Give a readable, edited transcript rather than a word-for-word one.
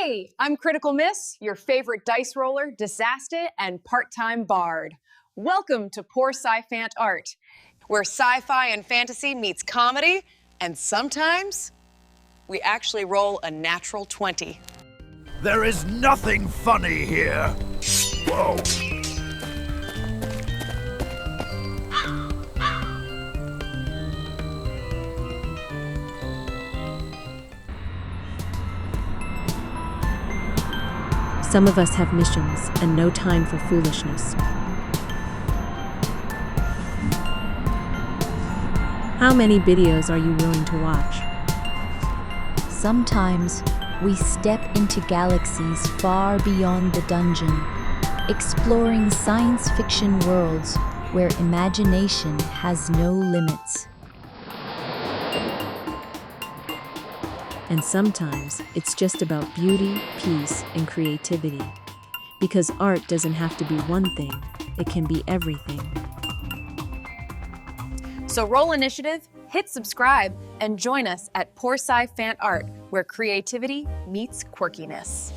Hey, I'm Critical Miss, your favorite dice roller, disaster, and part-time bard. Welcome to Porscifant Art, where sci-fi and fantasy meets comedy, and sometimes we actually roll a natural 20. There is nothing funny here. Whoa. Some of us have missions and no time for foolishness. How many videos are you willing to watch? Sometimes we step into galaxies far beyond the dungeon, exploring science fiction worlds where imagination has no limits. And sometimes it's just about beauty, peace, and creativity. Because art doesn't have to be one thing, it can be everything. So roll initiative, hit subscribe, and join us at Porscifant Art, where creativity meets quirkiness.